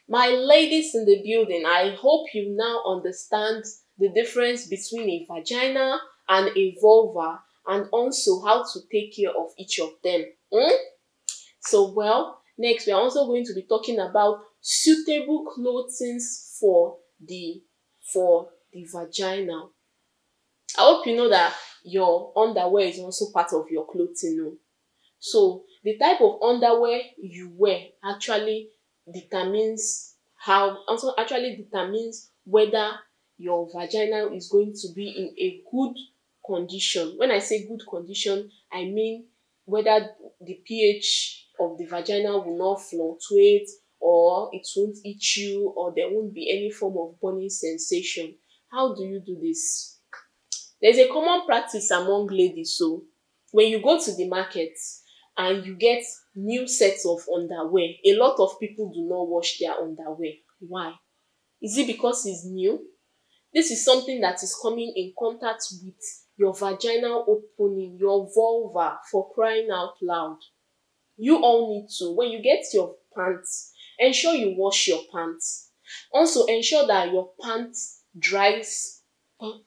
My ladies in the building, I hope you now understand the difference between a vagina and a vulva, and also how to take care of each of them. So, well, next we are also going to be talking about suitable clothing the for the vagina. I hope you know that your underwear is also part of your clothing. Oh. So the type of underwear you wear actually determines whether your vagina is going to be in a good condition. When I say good condition, I mean whether the pH of the vagina will not fluctuate, or it won't itch you, or there won't be any form of burning sensation. How do you do this? There's a common practice among ladies. So when you go to the market and you get new sets of underwear, a lot of people do not wash their underwear. Why? Is it because it's new? This is something that is coming in contact with your vaginal opening, your vulva, for crying out loud. You all need to, when you get your pants, ensure you wash your pants. Also ensure that your pants dries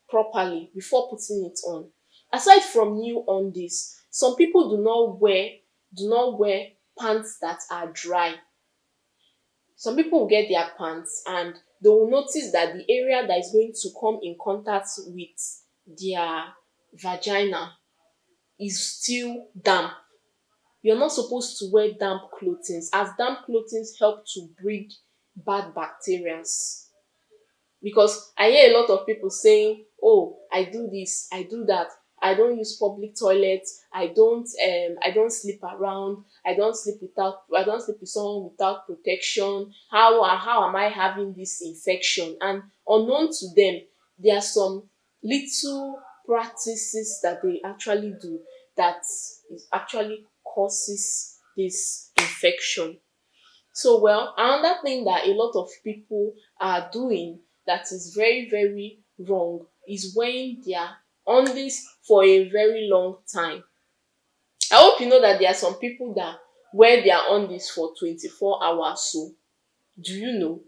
properly before putting it on. Aside from new undies, some people do not wear pants that are dry. Some people will get their pants and they will notice that the area that is going to come in contact with their vagina is still damp. You're not supposed to wear damp clothing, as damp clothing help to breed bad bacteria. Because I hear a lot of people saying, oh, I do this, I do that, I don't use public toilets, I don't sleep around, I don't sleep with someone without protection. How am I having this infection? And unknown to them, there are some little practices that they actually do that is actually causes this infection. So, well, another thing that a lot of people are doing that is very, very wrong is wearing their undies for a very long time. I hope you know that there are some people that wear their undies for 24 hours. So, do you know?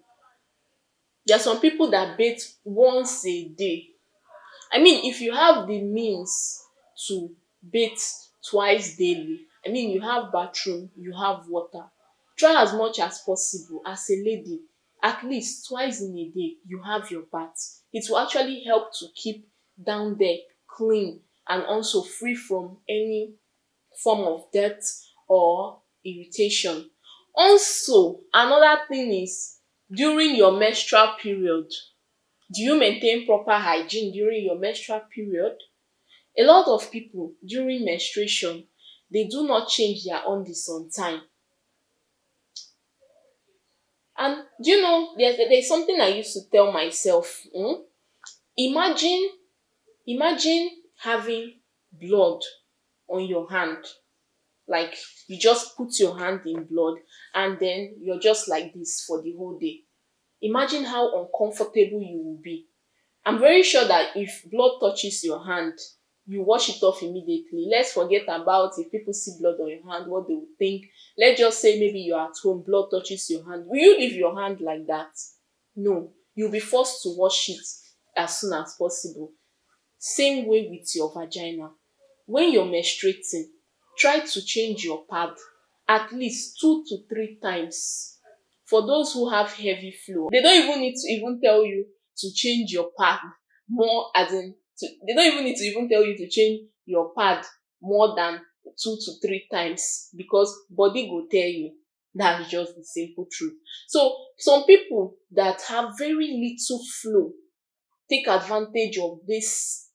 There are some people that bathe once a day. I mean, if you have the means to bathe twice daily, I mean, you have bathroom, you have water, try as much as possible as a lady, at least twice in a day, you have your bath. It will actually help to keep down there clean and also free from any form of dirt or irritation. Also, another thing is during your menstrual period, do you maintain proper hygiene during your menstrual period? A lot of people during menstruation, they do not change their undies on time. And do you know there's something I used to tell myself. Imagine imagine having blood on your hand. Like you just put your hand in blood and then you're just like this for the whole day. Imagine how uncomfortable you will be. I'm very sure that if blood touches your hand, you wash it off immediately. Let's forget about if people see blood on your hand, what they will think. Let's just say maybe you're at home, blood touches your hand. Will you leave your hand like that? No. You'll be forced to wash it as soon as possible. Same way with your vagina. When you're menstruating, try to change your pad at least 2 to 3 times. For those who have heavy flow, they don't even need to even tell you to change your pad more, they don't even need to even tell you to change your pad more than 2 to 3 times, because body go tell you. That's just the simple truth. So some people that have very little flow take advantage of this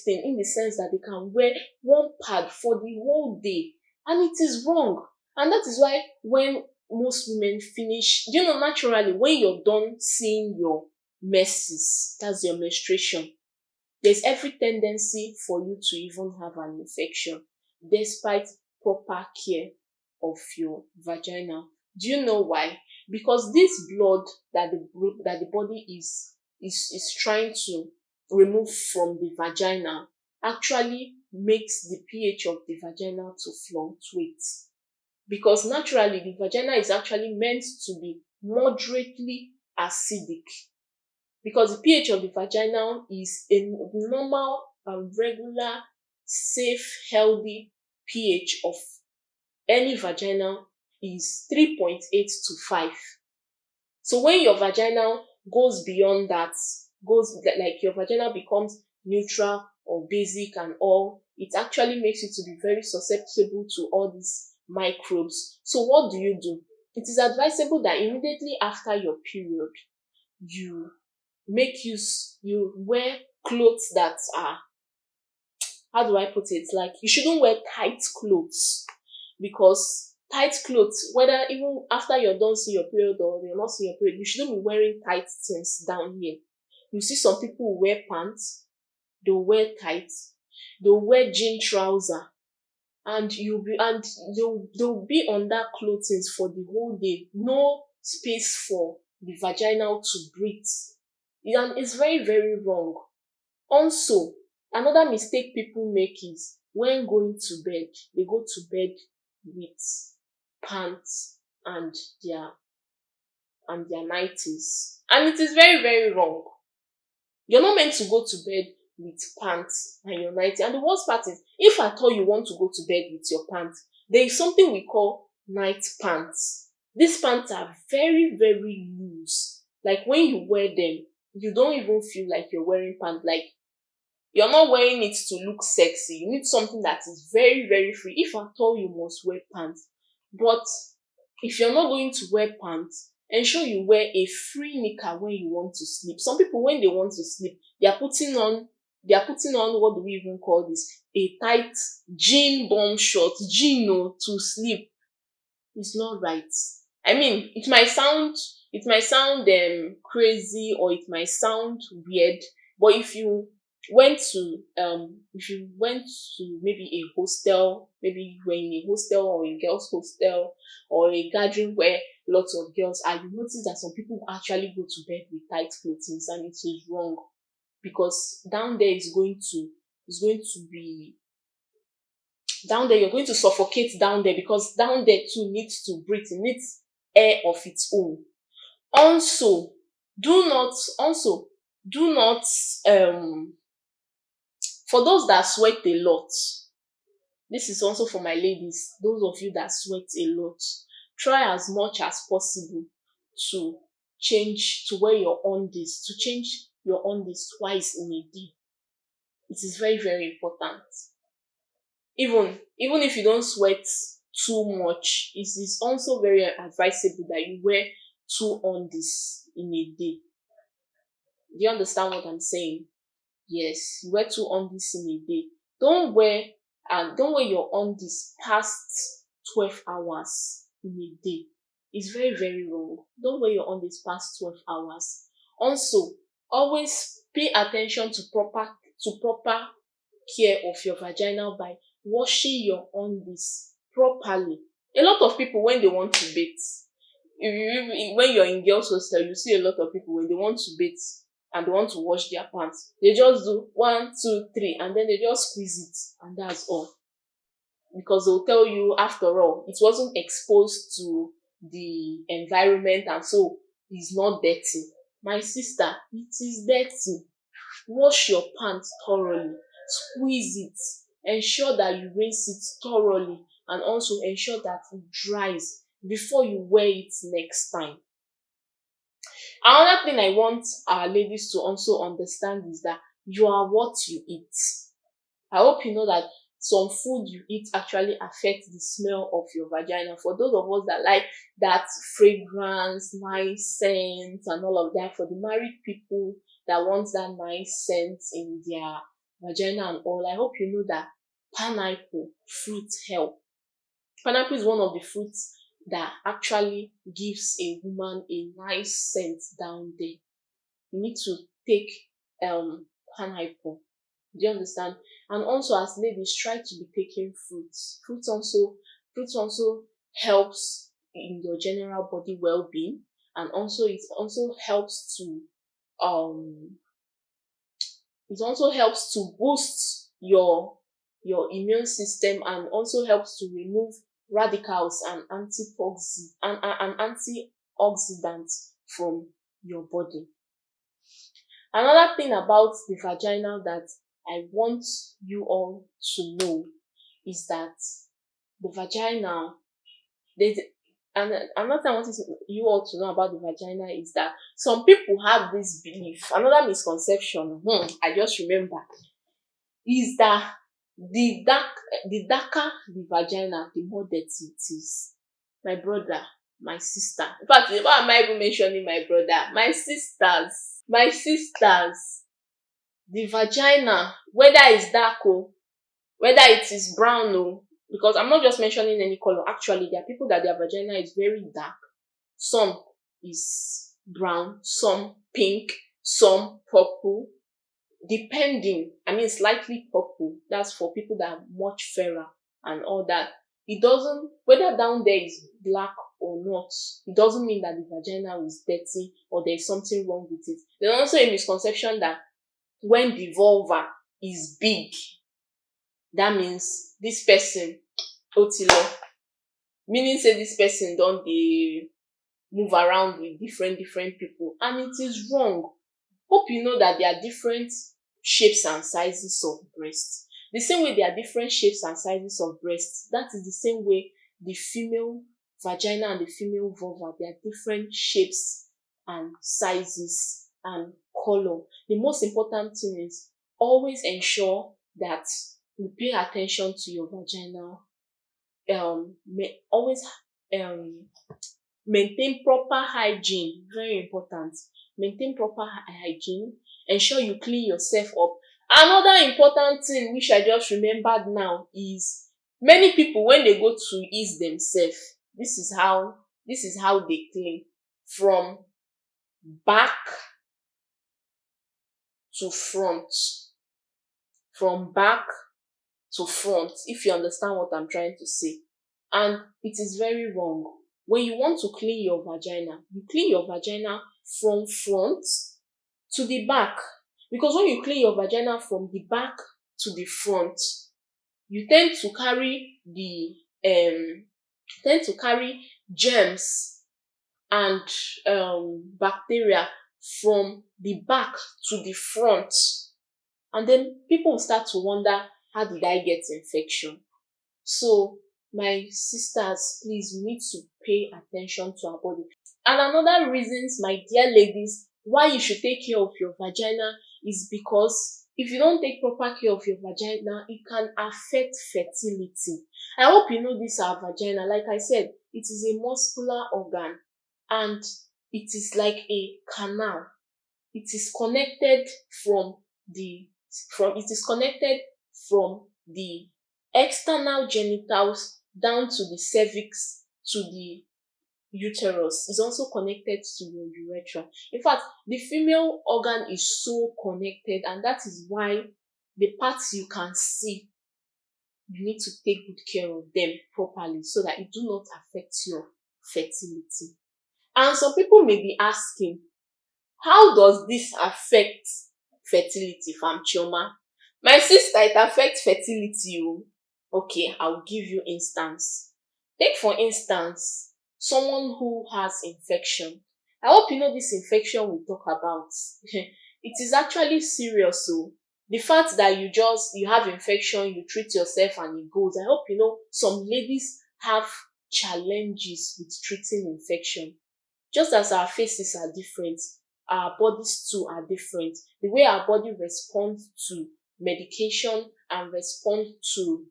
thing, in the sense that they can wear one pad for the whole day, and it is wrong. And that is why when most women finish, naturally, when you're done seeing your menses, that's your menstruation, there's every tendency for you to even have an infection despite proper care of your vagina. Do you know why? Because this blood that the body is trying to remove from the vagina actually makes the pH of the vagina to fluctuate. Because naturally the vagina is actually meant to be moderately acidic, because the pH of the vagina is a normal and regular, safe, healthy pH of any vagina is 3.8 to 5. So when your vagina goes beyond that, goes like your vagina becomes neutral or basic and all, it actually makes you to be very susceptible to all these microbes. So what do? It is advisable that immediately after your period, you you wear clothes that are, how do I put it? Like, you shouldn't wear tight clothes, because tight clothes, whether even after you're done seeing your period or you're not seeing your period, you shouldn't be wearing tight things down here. You see some people who wear pants, they'll wear tights, they'll wear jean trouser, and they'll be on that clothing for the whole day. No space for the vaginal to breathe. And it's very, very wrong. Also, another mistake people make is when going to bed, they go to bed with pants and their nighties. And it is very, very wrong. You're not meant to go to bed with pants and your nightie. And the worst part is, if at all you want to go to bed with your pants, there is something we call night pants. These pants are very, very loose. Like, when you wear them, you don't even feel like you're wearing pants. Like, you're not wearing it to look sexy. You need something that is very, very free. If at all you must wear pants. But if you're not going to wear pants, ensure you wear a free knicker when you want to sleep. Some people, when they want to sleep, they are putting on what do we even call this? A tight jean bomb short, jean to sleep. It's not right. I mean, it might sound crazy, or it might sound weird, but if you went to maybe a hostel, maybe you were in a hostel or a girls' hostel or a gathering where lots of girls are, you notice that some people actually go to bed with tight clothing, and it is wrong, because down there you're going to suffocate down there, because down there too needs to breathe, it needs air of its own. Also, do not for those that sweat a lot, this is also for my ladies, those of you that sweat a lot, try as much as possible to change your undies twice in a day. It is very, very important. Even if you don't sweat too much, it is also very advisable that you wear two undies in a day. Do you understand what I'm saying? Yes, you wear two undies in a day. Don't wear your undies past 12 hours in a day. It's very, very wrong. Don't wear your undies past 12 hours. Also, always pay attention to proper care of your vagina by washing your undies properly. A lot of people, when they want to bathe, when you're in girls hostel, you see a lot of people when they want to bathe and they want to wash their pants, they just do 1, 2, 3, and then they just squeeze it, and that's all. Because they'll tell you, after all, it wasn't exposed to the environment, and so it's not dirty. My sister, it is dirty. Wash your pants thoroughly, squeeze it, ensure that you rinse it thoroughly, and also ensure that it dries before you wear it next time. Another thing I want our ladies to also understand is that you are what you eat. I hope you know that some food you eat actually affects the smell of your vagina. For those of us that like that fragrance, nice scent, and all of that, for the married people that want that nice scent in their vagina and all, I hope you know that pineapple fruit help. Pineapple is one of the fruits that actually gives a woman a nice scent down there. You need to take pineapple. Do you understand? And also, as ladies, try to be taking fruits. Fruits also helps in your general body well-being, and also um it also helps to boost your immune system, and also helps to remove radicals and antitoxin and oxidants from your body. Another thing about the vagina that I want you all to know is that the vagina, there's and another thing I want you all to know about the vagina is that some people have this belief. Another misconception, I just remember, is that the darker the vagina, the more dirty it is. My brother, my sister. In fact, why am I even mentioning my brother? My sisters, the vagina, whether it's dark or whether it is brown or, because I'm not just mentioning any color. Actually, there are people that their vagina is very dark. Some is brown, some pink, some purple, depending. I mean, slightly purple. That's for people that are much fairer and all that. It doesn't, whether down there is black or not, it doesn't mean that the vagina is dirty or there's something wrong with it. There's also a misconception that when the vulva is big, that means this person otilo, meaning say this person don dey move around with different people, and it is wrong. Hope you know that there are different shapes and sizes of breast. The same way there are different shapes and sizes of breast, that is the same way the female vagina and the female vulva, they are different shapes and sizes and color. The most important thing is always ensure that you pay attention to your vagina. Always maintain proper hygiene. Very important. Maintain proper hygiene. Ensure you clean yourself up. Another important thing which I just remembered now is many people when they go to ease themselves, this is how they clean. From back to front. From back to front, if you understand what I'm trying to say. And it is very wrong. When you want to clean your vagina, you clean your vagina from front to the back. Because when you clean your vagina from the back to the front, you tend to carry germs and bacteria from the back to the front. And then people will start to wonder, how did I get infection? So my sisters, please, we need to pay attention to our body. And another reasons, my dear ladies, why you should take care of your vagina is because if you don't take proper care of your vagina, it can affect fertility. I hope you know this, our vagina. Like I said, it is a muscular organ and it is like a canal. It is connected from the external genitals down to the cervix to the uterus. Is also connected to your urethra. In fact, the female organ is so connected, and that is why the parts you can see, you need to take good care of them properly so that it do not affect your fertility. And some people may be asking, how does this affect fertility, Pharm Chioma? My sister, it affects fertility. Okay, I'll give you instance. Take for instance, someone who has infection. I hope you know this infection we talk about. It is actually serious. So the fact that you have infection, you treat yourself and it goes. I hope you know some ladies have challenges with treating infection. Just as our faces are different, our bodies too are different. The way our body responds to medication and respond to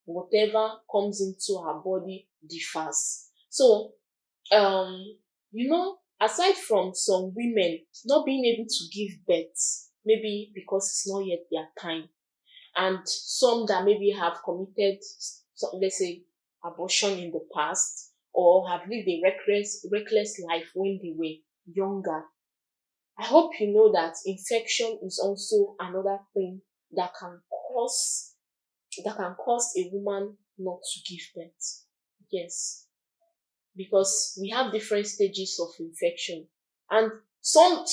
whatever comes into our body differs. So aside from some women not being able to give birth, maybe because it's not yet their time, and some that maybe have committed let's say abortion in the past, or have lived a reckless life when they were younger, I hope you know that infection is also another thing that can cause a woman not to give birth. Yes, because we have different stages of infection, and some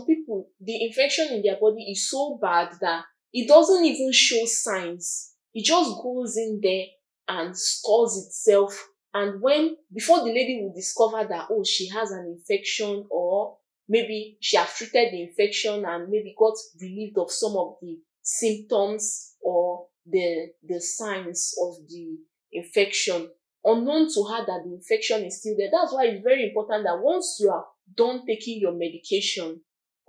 people, the infection in their body is so bad that it doesn't even show signs. It just goes in there and stores itself And when before the lady will discover that, oh, she has an infection, or maybe she have treated the infection and maybe got relieved of some of the symptoms or the signs of the infection, unknown to her that the infection is still there. That's why it's very important that once you are done taking your medication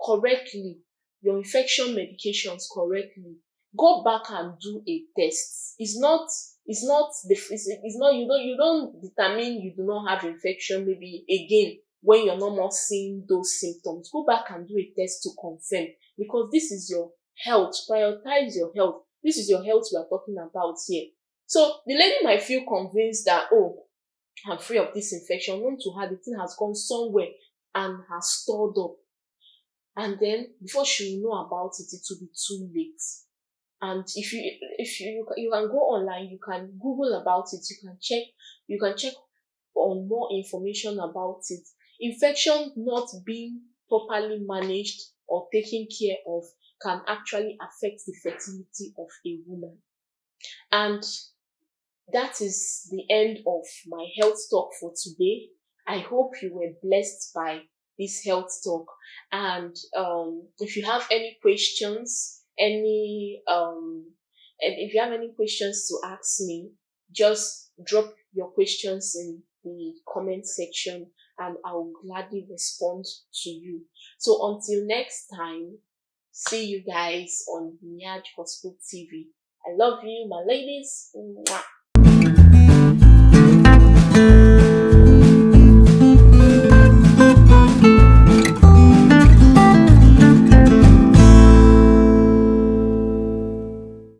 correctly, your infection medications correctly, go back and do a test. It's not you don't determine you do not have infection maybe again when you're no more seeing those symptoms. Go back and do a test to confirm, because this is your health. Prioritize your health. This is your health we are talking about here. So the lady might feel convinced that, oh, I'm free of this infection. Known to her, the thing has gone somewhere and has stored up. And then before she will know about it, it will be too late. And if you can go online, you can Google about it, you can check on more information about it. Infection not being properly managed or taken care of can actually affect the fertility of a woman. And that is the end of my health talk for today. I hope you were blessed by this health talk. And if you have any questions, and if you have any questions to ask me, just drop your questions in the comment section and I will gladly respond to you. So until next time, see you guys on Niaj Gospel TV. I love you, my ladies. Mwah.